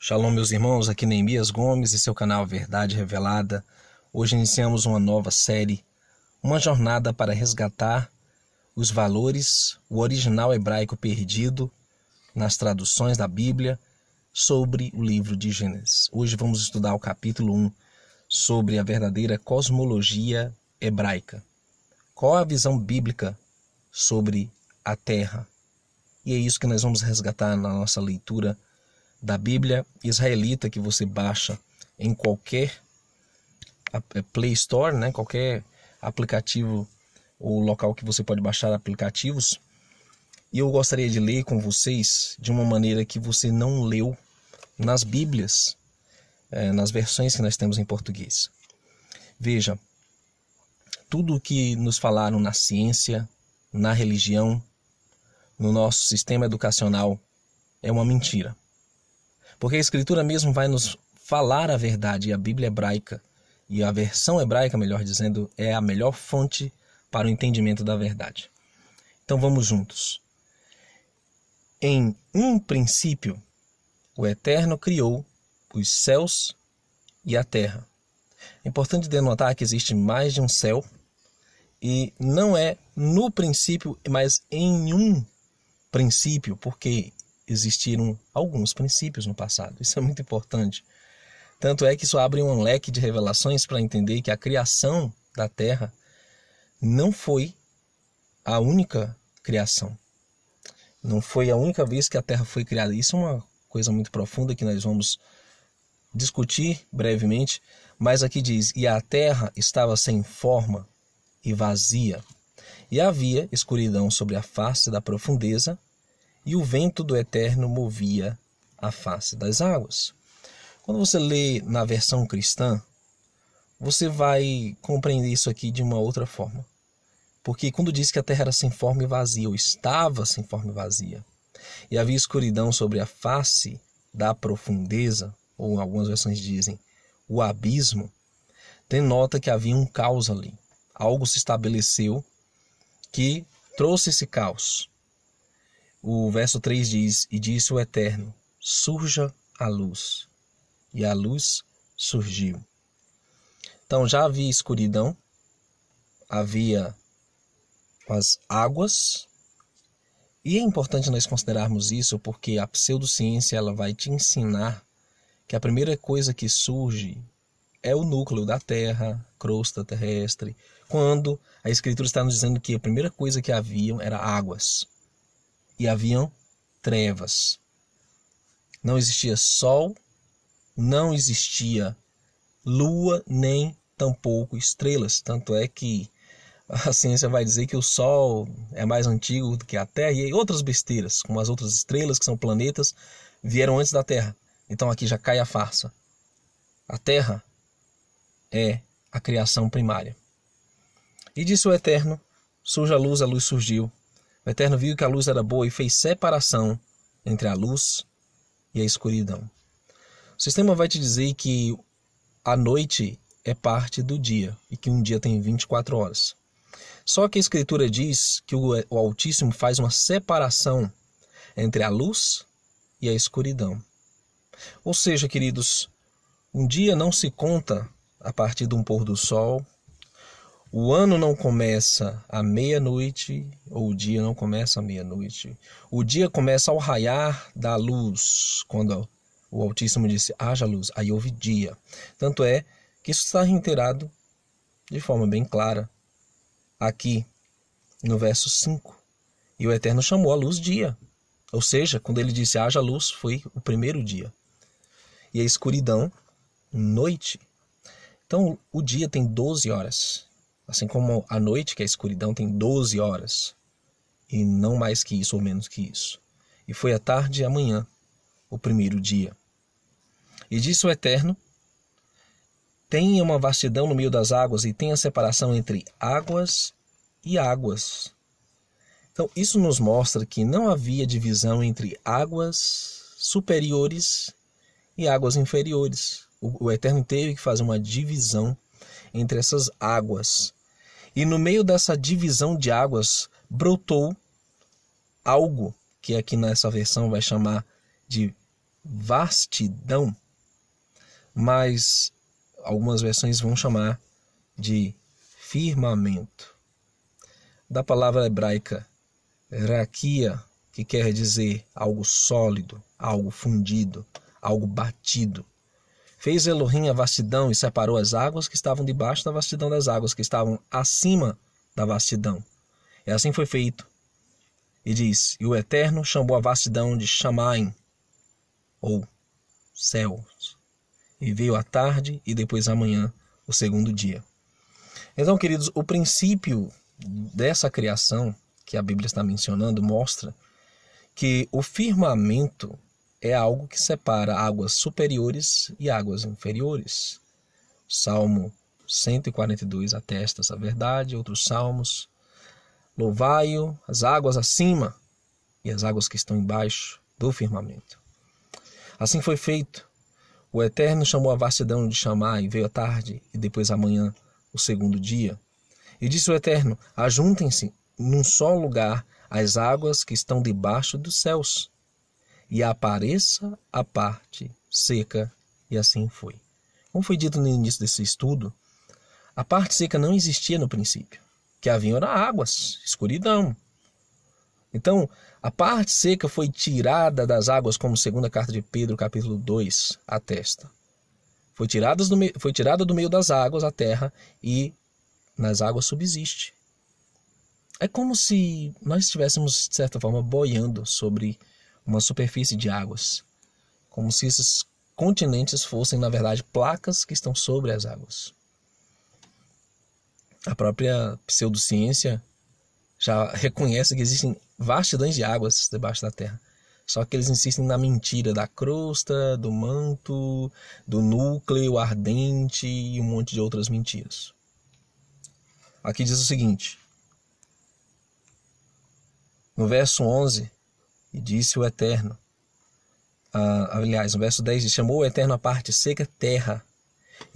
Shalom, meus irmãos, aqui Neemias Gomes e seu canal Verdade Revelada. Hoje iniciamos uma nova série, uma jornada para resgatar os valores, o original hebraico perdido nas traduções da Bíblia sobre o livro de Gênesis. Hoje vamos estudar o capítulo 1 sobre a verdadeira cosmologia hebraica. Qual a visão bíblica sobre a Terra? E é isso que nós vamos resgatar na nossa leitura da Bíblia israelita, que você baixa em qualquer Play Store, né? Qualquer aplicativo ou local que você pode baixar aplicativos. E eu gostaria de ler com vocês de uma maneira que você não leu nas Bíblias, nas versões que nós temos em português. Veja, tudo o que nos falaram na ciência, na religião, no nosso sistema educacional é uma mentira. Porque a Escritura mesmo vai nos falar a verdade, e a Bíblia hebraica, e a versão hebraica, melhor dizendo, é a melhor fonte para o entendimento da verdade. Então vamos juntos. Em um princípio, o Eterno criou os céus e a terra. É importante denotar que existe mais de um céu, e não é no princípio, mas em um princípio, porque existiram alguns princípios no passado. Isso é muito importante. Tanto é que isso abre um leque de revelações para entender que a criação da Terra não foi a única criação. Não foi a única vez que a Terra foi criada. Isso é uma coisa muito profunda que nós vamos discutir brevemente. Mas aqui diz, e a Terra estava sem forma e vazia, e havia escuridão sobre a face da profundeza, e o vento do Eterno movia a face das águas. Quando você lê na versão cristã, você vai compreender isso aqui de uma outra forma. Porque quando diz que a terra era sem forma e vazia, ou estava sem forma e vazia, e havia escuridão sobre a face da profundeza, ou algumas versões dizem o abismo, denota que havia um caos ali. Algo se estabeleceu que trouxe esse caos. O verso 3 diz, e disse o Eterno, surja a luz. E a luz surgiu. Então já havia escuridão, havia as águas, e é importante nós considerarmos isso porque a pseudociência ela vai te ensinar que a primeira coisa que surge é o núcleo da Terra, crosta terrestre, quando a Escritura está nos dizendo que a primeira coisa que haviam era águas. E haviam trevas. Não existia sol, não existia lua, nem tampouco estrelas. Tanto é que a ciência vai dizer que o sol é mais antigo do que a Terra, e outras besteiras, como as outras estrelas, que são planetas, vieram antes da Terra. Então aqui já cai a farsa. A Terra é a criação primária. E disse o Eterno, surja a luz surgiu. O Eterno viu que a luz era boa e fez separação entre a luz e a escuridão. O sistema vai te dizer que a noite é parte do dia e que um dia tem 24 horas. Só que a Escritura diz que o Altíssimo faz uma separação entre a luz e a escuridão. Ou seja, queridos, um dia não se conta a partir de um pôr do sol. O ano não começa à meia-noite, ou o dia não começa à meia-noite. O dia começa ao raiar da luz, quando o Altíssimo disse, haja luz, aí houve dia. Tanto é que isso está reiterado de forma bem clara aqui no verso 5. E o Eterno chamou a luz dia. Ou seja, quando ele disse haja luz, foi o primeiro dia. E a escuridão, noite. Então o dia tem 12 horas. Assim como a noite, que é a escuridão, tem 12 horas. E não mais que isso, ou menos que isso. E foi a tarde e a manhã, o primeiro dia. E disse o Eterno, tenha uma vastidão no meio das águas, e tenha separação entre águas e águas. Então isso nos mostra que não havia divisão entre águas superiores e águas inferiores. O Eterno teve que fazer uma divisão entre essas águas. E no meio dessa divisão de águas brotou algo que aqui nessa versão vai chamar de vastidão, mas algumas versões vão chamar de firmamento. Da palavra hebraica raquia, que quer dizer algo sólido, algo fundido, algo batido. Fez Elohim a vastidão e separou as águas que estavam debaixo da vastidão das águas que estavam acima da vastidão. E assim foi feito. E diz, e o Eterno chamou a vastidão de Shamaim, ou céus. E veio a tarde e depois a manhã, o segundo dia. Então, queridos, o princípio dessa criação que a Bíblia está mencionando mostra que o firmamento é algo que separa águas superiores e águas inferiores. Salmo 142 atesta essa verdade, outros salmos. Louvai-o, as águas acima e as águas que estão embaixo do firmamento. Assim foi feito. O Eterno chamou a vastidão de Chamai, veio a tarde e depois a manhã, o segundo dia. E disse o Eterno, ajuntem-se num só lugar as águas que estão debaixo dos céus, e apareça a parte seca, e assim foi. Como foi dito no início desse estudo, a parte seca não existia no princípio, que haviam era águas, escuridão. Então, a parte seca foi tirada das águas, como segunda carta de Pedro, capítulo 2, atesta. Foi tirada do meio das águas a terra e nas águas subsiste. É como se nós estivéssemos, de certa forma, boiando sobre uma superfície de águas. Como se esses continentes fossem, na verdade, placas que estão sobre as águas. A própria pseudociência já reconhece que existem vastidões de águas debaixo da terra. Só que eles insistem na mentira da crosta, do manto, do núcleo ardente e um monte de outras mentiras. Aqui diz o seguinte, no verso 11, e disse o Eterno, aliás, no verso 10, diz, chamou o Eterno a parte seca terra,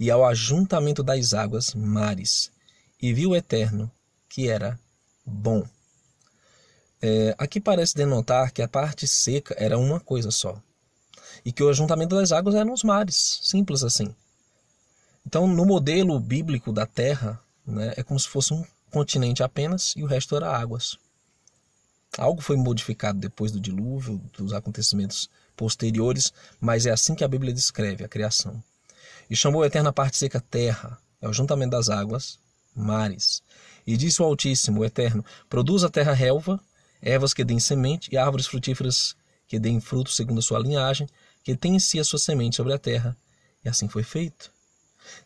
e ao ajuntamento das águas mares, e viu o Eterno que era bom. Aqui parece denotar que a parte seca era uma coisa só, e que o ajuntamento das águas eram os mares, simples assim. Então, no modelo bíblico da terra, né, é como se fosse um continente apenas e o resto era águas. Algo foi modificado depois do dilúvio, dos acontecimentos posteriores, mas é assim que a Bíblia descreve a criação. E chamou a eterna parte seca terra, é o juntamento das águas, mares. E disse o Altíssimo, o Eterno, produz a terra relva, ervas que deem semente e árvores frutíferas que deem fruto segundo a sua linhagem, que tem em si a sua semente sobre a terra. E assim foi feito.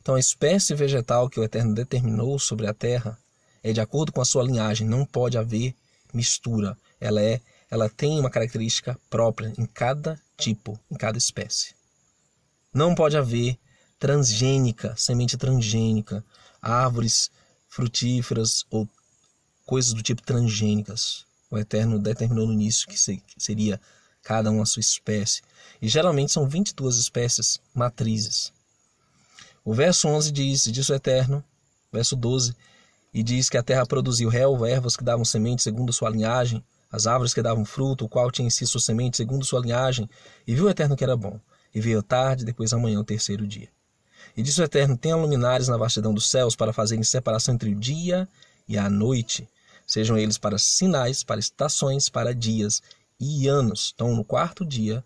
Então a espécie vegetal que o Eterno determinou sobre a terra é de acordo com a sua linhagem, não pode haver mistura. Ela tem uma característica própria em cada tipo, em cada espécie. Não pode haver transgênica, semente transgênica, árvores frutíferas ou coisas do tipo transgênicas. O Eterno determinou no início que seria cada uma a sua espécie. E geralmente são 22 espécies matrizes. O verso 11 diz o Eterno, verso 12, e diz que a terra produziu relva, ervas que davam semente segundo sua linhagem, as árvores que davam fruto, o qual tinha em si sua semente segundo sua linhagem, e viu o Eterno que era bom. E veio a tarde, depois amanhã, o terceiro dia. E disse o Eterno, tenha luminares na vastidão dos céus para fazerem separação entre o dia e a noite. Sejam eles para sinais, para estações, para dias e anos. Então, no quarto dia,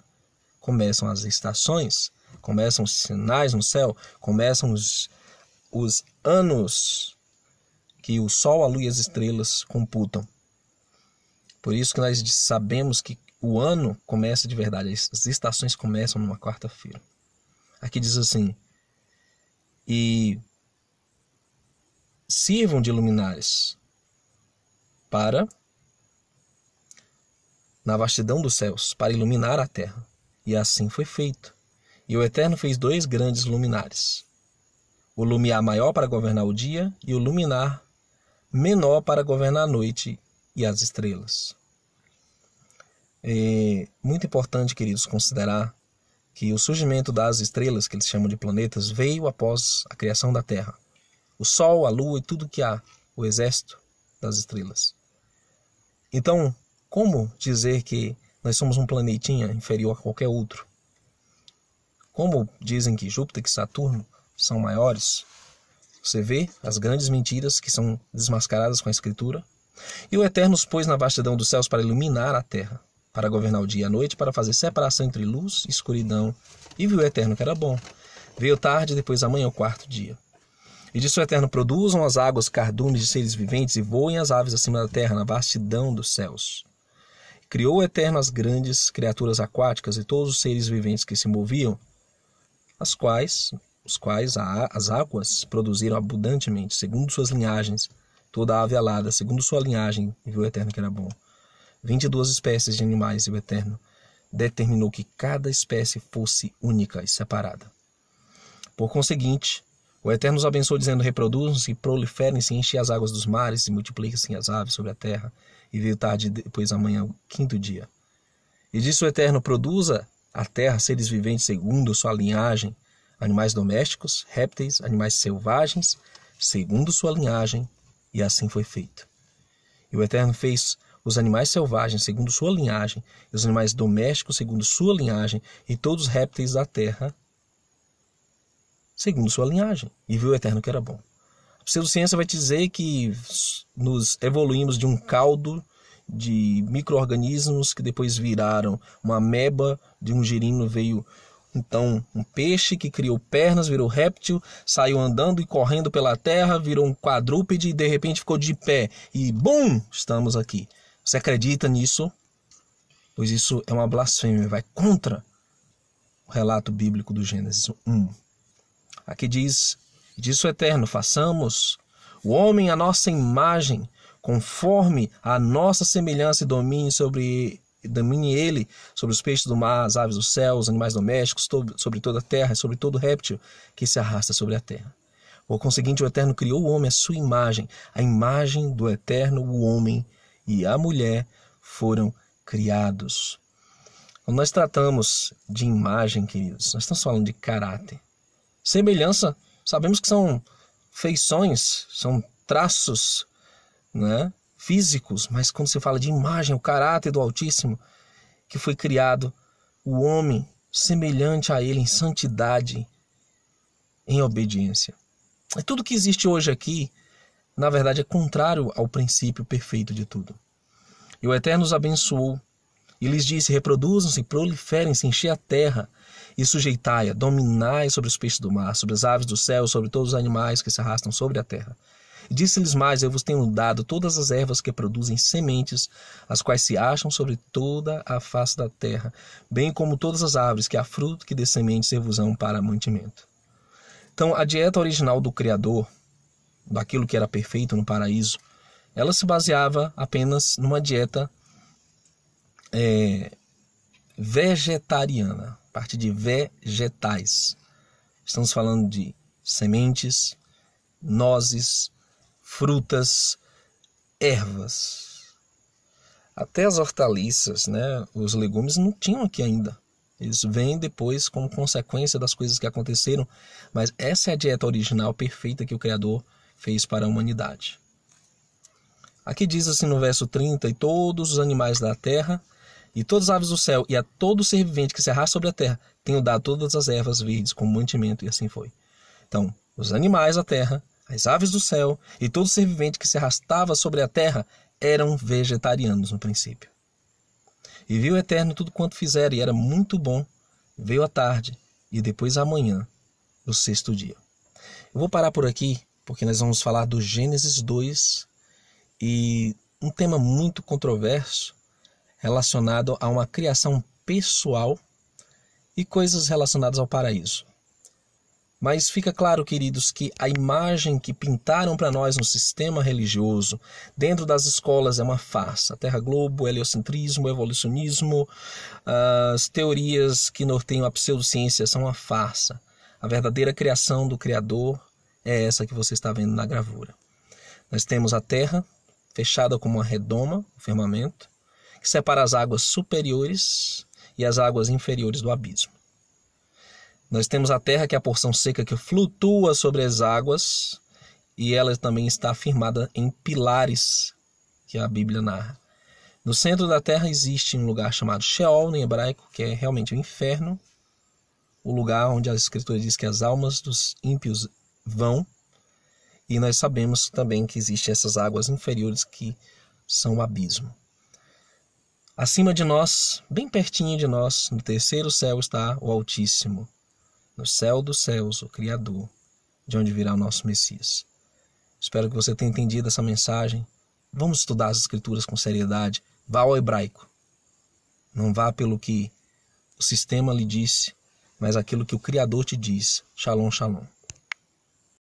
começam as estações, começam os sinais no céu, começam os anos que o sol, a lua e as estrelas computam. Por isso que nós sabemos que o ano começa de verdade, as estações começam numa quarta-feira. Aqui diz assim, e sirvam de luminares para, na vastidão dos céus, para iluminar a terra. E assim foi feito. E o Eterno fez 2 grandes luminares. O lumiar maior para governar o dia e o luminar menor para governar a noite e as estrelas. É muito importante, queridos, considerar que o surgimento das estrelas, que eles chamam de planetas, veio após a criação da Terra. O Sol, a Lua e tudo que há, o exército das estrelas. Então, como dizer que nós somos um planetinha inferior a qualquer outro? Como dizem que Júpiter e Saturno são maiores, você vê as grandes mentiras que são desmascaradas com a Escritura. E o Eterno os pôs na vastidão dos céus para iluminar a terra, para governar o dia e a noite, para fazer separação entre luz e escuridão. E viu o Eterno que era bom. Veio tarde, depois amanhã o quarto dia. E disse o Eterno: produzam as águas cardumes de seres viventes e voem as aves acima da terra, na vastidão dos céus. Criou o Eterno as grandes criaturas aquáticas e todos os seres viventes que se moviam, os quais as águas produziram abundantemente, segundo suas linhagens, toda a ave alada, segundo sua linhagem, e viu o Eterno que era bom. 22 espécies de animais, e o Eterno determinou que cada espécie fosse única e separada. Por conseguinte, o Eterno os abençoou, dizendo: reproduzam-se, proliferem-se, enchem as águas dos mares, e multipliquem-se as aves sobre a terra. E veio tarde, depois amanhã, o quinto dia. E disse o Eterno: produza a terra seres viventes segundo sua linhagem, animais domésticos, répteis, animais selvagens, segundo sua linhagem, e assim foi feito. E o Eterno fez os animais selvagens segundo sua linhagem, e os animais domésticos segundo sua linhagem, e todos os répteis da terra segundo sua linhagem. E viu o Eterno que era bom. A pseudociência vai te dizer que nos evoluímos de um caldo de micro-organismos que depois viraram uma ameba, de um girino veio então um peixe que criou pernas, virou réptil, saiu andando e correndo pela terra, virou um quadrúpede e de repente ficou de pé. E bum! Estamos aqui. Você acredita nisso? Pois isso é uma blasfêmia, vai contra o relato bíblico do Gênesis 1. Aqui diz o Eterno: façamos o homem à nossa imagem, conforme a nossa semelhança, e domine ele sobre os peixes do mar, as aves do céu, os animais domésticos, sobre toda a terra e sobre todo réptil que se arrasta sobre a terra. Por conseguinte, o Eterno criou o homem à sua imagem, a imagem do Eterno, o homem e a mulher foram criados. Quando nós tratamos de imagem, queridos, nós estamos falando de caráter. Semelhança, sabemos que são feições, são traços, né, físicos, mas quando se fala de imagem, o caráter do Altíssimo, que foi criado o homem semelhante a ele em santidade, em obediência. E tudo que existe hoje aqui, na verdade, é contrário ao princípio perfeito de tudo. E o Eterno os abençoou e lhes disse: reproduzam-se, proliferem-se, enchei a terra e sujeitai-a, dominai sobre os peixes do mar, sobre as aves do céu, sobre todos os animais que se arrastam sobre a terra. E disse-lhes mais: eu vos tenho dado todas as ervas que produzem sementes, as quais se acham sobre toda a face da terra, bem como todas as árvores que há fruto que dê sementes servos-ão para mantimento. Então, a dieta original do Criador, daquilo que era perfeito no paraíso, ela se baseava apenas numa dieta vegetariana, a partir de vegetais. Estamos falando de sementes, nozes, frutas, ervas. Até as hortaliças, né? Os legumes não tinham aqui ainda. Eles vêm depois como consequência das coisas que aconteceram. Mas essa é a dieta original perfeita que o Criador fez para a humanidade. Aqui diz assim no verso 30: e todos os animais da terra, e todas as aves do céu, e a todo ser vivente que se arrasta sobre a terra, tenho dado todas as ervas verdes como mantimento, e assim foi. Então, os animais da terra, as aves do céu e todo ser vivente que se arrastava sobre a terra eram vegetarianos no princípio. E viu o Eterno tudo quanto fizeram, e era muito bom. Veio a tarde, e depois a manhã, o sexto dia. Eu vou parar por aqui, porque nós vamos falar do Gênesis 2, e um tema muito controverso, relacionado a uma criação pessoal e coisas relacionadas ao paraíso. Mas fica claro, queridos, que a imagem que pintaram para nós no sistema religioso, dentro das escolas, é uma farsa. A Terra Globo, o heliocentrismo, o evolucionismo, as teorias que norteiam a pseudociência são uma farsa. A verdadeira criação do Criador é essa que você está vendo na gravura. Nós temos a Terra fechada como uma redoma, o firmamento, que separa as águas superiores e as águas inferiores do abismo. Nós temos a terra, que é a porção seca que flutua sobre as águas, e ela também está firmada em pilares, que a Bíblia narra. No centro da terra existe um lugar chamado Sheol, em hebraico, que é realmente o inferno, o lugar onde a Escritura diz que as almas dos ímpios vão, e nós sabemos também que existem essas águas inferiores que são o abismo. Acima de nós, bem pertinho de nós, no terceiro céu está o Altíssimo, no céu dos céus, o Criador, de onde virá o nosso Messias. Espero que você tenha entendido essa mensagem. Vamos estudar as Escrituras com seriedade. Vá ao hebraico. Não vá pelo que o sistema lhe disse, mas aquilo que o Criador te diz. Shalom, shalom.